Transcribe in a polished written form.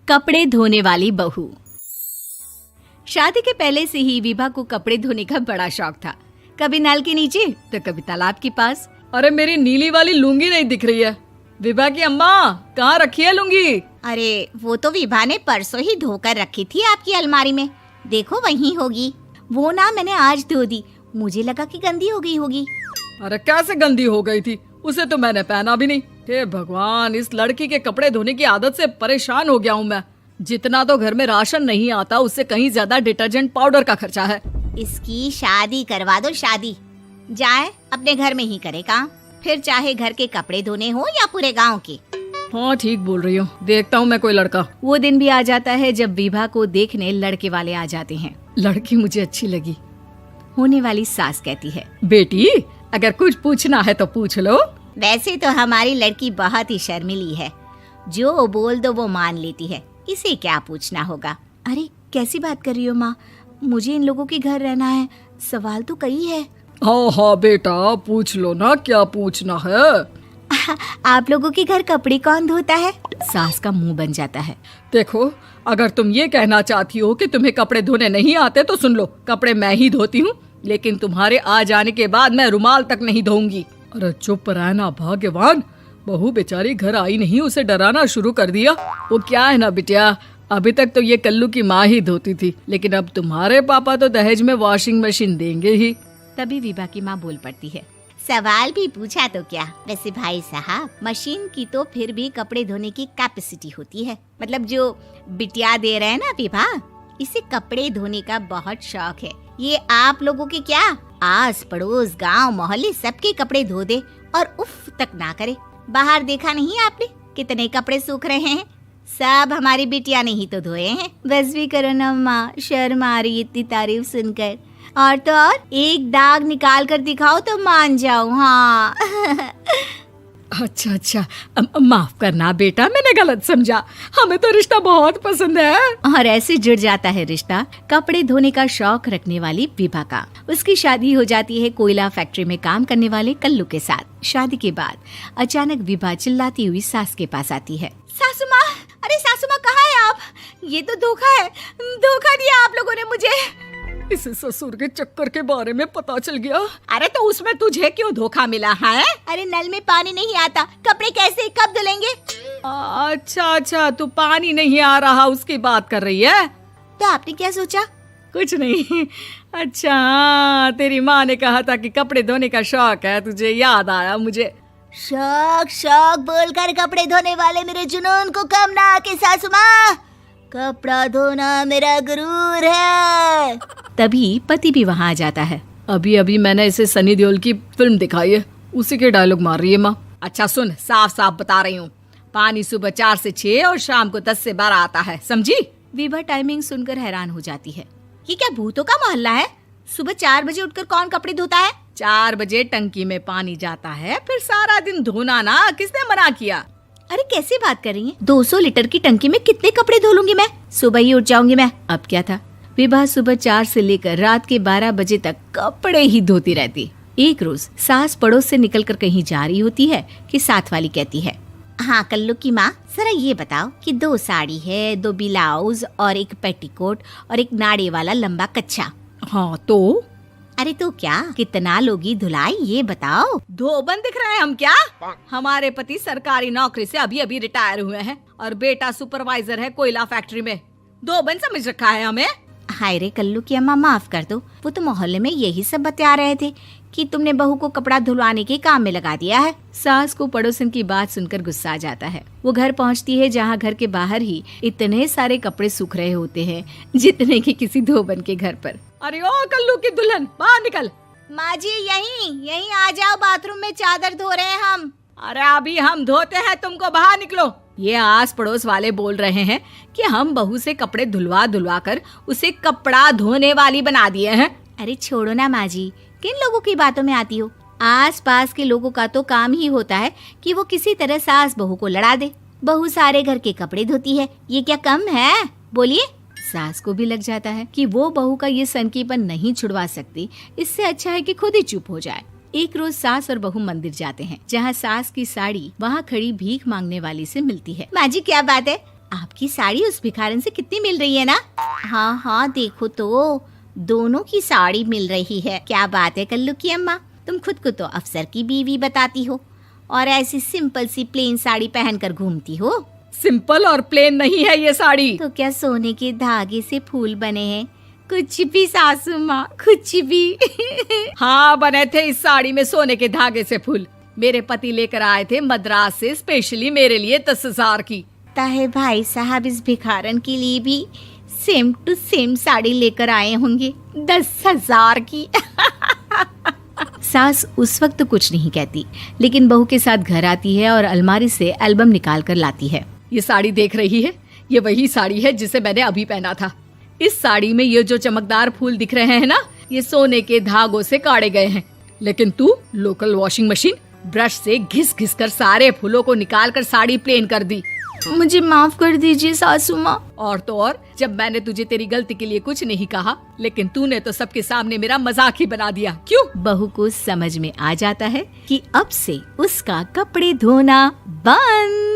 कपड़े धोने वाली बहू। शादी के पहले से ही विभा को कपड़े धोने का बड़ा शौक था। कभी नल के नीचे तो कभी तालाब के पास। अरे मेरी नीली वाली लुंगी नहीं दिख रही है। विभा की अम्मा, कहाँ रखी है लुंगी? अरे वो तो विभा ने परसों ही धोकर रखी थी आपकी अलमारी में, देखो वहीं होगी। वो ना मैंने आज धो दी, मुझे लगा कि गंदी हो गई होगी। अरे कैसे गंदी हो गई थी? उसे तो मैंने पहना भी नहीं। हे भगवान, इस लड़की के कपड़े धोने की आदत से परेशान हो गया हूँ मैं। जितना तो घर में राशन नहीं आता, उससे कहीं ज्यादा डिटर्जेंट पाउडर का खर्चा है। इसकी शादी करवा दो, शादी जाए अपने घर में ही करे काम, फिर चाहे घर के कपड़े धोने हो या पूरे गांव के। हाँ ठीक बोल रही हूँ, देखता हूँ मैं कोई लड़का। वो दिन भी आ जाता है जब विभा को देखने लड़के वाले आ जाते हैं। लड़की मुझे अच्छी लगी। होने वाली सास कहती है, बेटी अगर कुछ पूछना है तो पूछ लो। वैसे तो हमारी लड़की बहुत ही शर्मीली है, जो बोल दो वो मान लेती है, इसे क्या पूछना होगा। अरे कैसी बात कर रही हो माँ, मुझे इन लोगों के घर रहना है, सवाल तो कई है। हाँ हाँ बेटा, पूछ लो ना, क्या पूछना है। आप लोगों के घर कपड़े कौन धोता है? सास का मुंह बन जाता है। देखो, अगर तुम ये कहना चाहती हो कि तुम्हें कपड़े धोने नहीं आते तो सुन लो, कपड़े मैं ही धोती हूँ, लेकिन तुम्हारे आ जाने के बाद मैं रुमाल तक नहीं धोऊंगी। अरे चुप रहना भाग्यवान, बहू बेचारी घर आई नहीं, उसे डराना शुरू कर दिया। वो क्या है ना बिटिया, अभी तक तो ये कल्लू की माँ ही धोती थी, लेकिन अब तुम्हारे पापा तो दहेज में वॉशिंग मशीन देंगे ही। तभी विभा की माँ बोल पड़ती है, सवाल भी पूछा तो क्या। वैसे भाई साहब, मशीन की तो फिर भी कपड़े धोने की कैपेसिटी होती है। मतलब जो बिटिया दे रहे हैं ना विभा, इसे कपड़े धोने का बहुत शौक है। ये आप लोगों के क्या, आस पड़ोस गांव मोहल्ले सबके कपड़े धो दे और उफ तक ना करे। बाहर देखा नहीं आपने कितने कपड़े सूख रहे हैं? सब हमारी बिटिया ने ही तो धोए हैं। बस भी करो ना माँ, शर्म आ रही इतनी तारीफ सुनकर। और तो और एक दाग निकाल कर दिखाओ तो मान जाऊं। हाँ अच्छा, माफ करना बेटा, मैंने गलत समझा। हमें तो रिश्ता बहुत पसंद है। और ऐसे जुड़ जाता है रिश्ता कपड़े धोने का शौक रखने वाली विभा का। उसकी शादी हो जाती है कोयला फैक्ट्री में काम करने वाले कल्लू के साथ। शादी के बाद अचानक विभा चिल्लाती हुई सास के पास आती है। सासू माँ, अरे सासू माँ कहाँ है आप? ये तो धोखा है, धोखा दिया आप लोगों ने मुझे। इसे ससुर के चक्कर के बारे में पता चल गया। अरे तो उसमें तुझे क्यों धोखा मिला है? अरे नल में पानी नहीं आता, कपड़े कैसे कब धुलेंगे? अच्छा, तू पानी नहीं आ रहा उसकी बात कर रही है। तो आपने क्या सोचा? कुछ नहीं। अच्छा, तेरी माँ ने कहा था कि कपड़े धोने का शौक है तुझे, याद आया मुझे। शौक बोलकर कपड़े धोने वाले मेरे जुनून को कम ना आके सासू माँ, कपड़ा धोना मेरा गुरूर है। तभी पति भी वहाँ आ जाता है। अभी मैंने इसे सनी देओल की फिल्म दिखाई है, उसी के डायलॉग मार रही है माँ। अच्छा सुन, साफ साफ बता रही हूँ, पानी सुबह 4 से 6 और शाम को 10 से 12 आता है, समझी? विभा टाइमिंग सुनकर हैरान हो जाती है। ये क्या भूतों का मोहल्ला है? सुबह 4 बजे उठकर कौन कपड़े धोता है? 4 बजे टंकी में पानी जाता है, फिर सारा दिन धोना ना, किसने मना किया? अरे कैसी बात कर रही हैं? 200 लीटर की टंकी में कितने कपड़े धो लूंगी मैं? सुबह ही उठ जाऊंगी मैं। अब क्या था, विभा सुबह 4 से लेकर रात के 12 बजे तक कपड़े ही धोती रहती। एक रोज सास पड़ोस से निकलकर कहीं जा रही होती है कि साथ वाली कहती है, हाँ कल्लू की माँ, जरा ये बताओ कि 2 साड़ी है, 2 ब्लाउज और एक पेटीकोट और एक नाड़े वाला लंबा कच्छा। हाँ तो? अरे तो क्या, कितना लोगी धुलाई ये बताओ। धोबन दिख रहे हैं हम क्या? हमारे पति सरकारी नौकरी से अभी रिटायर हुए हैं और बेटा सुपरवाइजर है कोयला फैक्ट्री में। धोबन समझ रखा है हमें? हाय रे कल्लू की अम्मा, माफ कर दो, वो तो मोहल्ले में यही सब बता रहे थे कि तुमने बहू को कपड़ा धुलवाने के काम में लगा दिया है। सास को पड़ोसन की बात सुनकर गुस्सा आ जाता है। वो घर पहुंचती है जहां घर के बाहर ही इतने सारे कपड़े सूख रहे होते हैं जितने कि किसी धोबन के घर पर। अरे ओ कल्लू की दुल्हन, बाहर निकल। माँ जी यहीं आ जाओ, बाथरूम में चादर धो रहे हैं हम। अरे अभी हम धोते हैं, तुमको बाहर निकलो। ये आस पड़ोस वाले बोल रहे हैं कि हम बहू से कपड़े धुलवा कर उसे कपड़ा धोने वाली बना दिए हैं। अरे छोड़ो ना माँ जी, किन लोगों की बातों में आती हो? आस पास के लोगों का तो काम ही होता है कि वो किसी तरह सास बहू को लड़ा दे। बहू सारे घर के कपड़े धोती है, ये क्या कम है? बोलिए। सास को भी लग जाता है कि वो बहू का ये सनकीपन नहीं छुड़वा सकती, इससे अच्छा है कि खुद ही चुप हो जाए। एक रोज सास और बहू मंदिर जाते हैं, जहाँ सास की साड़ी वहाँ खड़ी भीख मांगने वाली से मिलती है। माँ जी क्या बात है, आपकी साड़ी उस भिखारन से कितनी मिल रही है ना? हाँ हाँ, देखो तो दोनों की साड़ी मिल रही है। क्या बात है कल्लू की अम्मा, तुम खुद को तो अफसर की बीवी बताती हो और ऐसी सिंपल सी प्लेन साड़ी पहनकर घूमती हो। सिंपल और प्लेन नहीं है ये साड़ी। तो क्या सोने के धागे से फूल बने हैं? कुछ भी सासू माँ, कुछ भी। हाँ, बने थे इस साड़ी में सोने के धागे से फूल। मेरे पति लेकर आए थे मद्रास से स्पेशली मेरे लिए 10,000 की। ताहे भाई साहब इस भिखारन के लिए भी सेम टू सेम साड़ी लेकर आए होंगे 10,000 की। सास उस वक्त तो कुछ नहीं कहती, लेकिन बहू के साथ घर आती है और अलमारी से एल्बम निकाल कर लाती है। ये साड़ी देख रही है, ये वही साड़ी है जिसे मैंने अभी पहना था। इस साड़ी में ये जो चमकदार फूल दिख रहे हैं ना, ये सोने के धागों से काढ़े गए हैं। लेकिन तू लोकल वॉशिंग मशीन ब्रश से घिस घिस कर सारे फूलों को निकाल कर साड़ी प्लेन कर दी। मुझे माफ कर दीजिए सासू माँ। और तो और, जब मैंने तुझे तेरी गलती के लिए कुछ नहीं कहा, लेकिन तूने तो सबके सामने मेरा मजाक ही बना दिया। क्यों? बहू को समझ में आ जाता है कि अब से उसका कपड़े धोना बंद।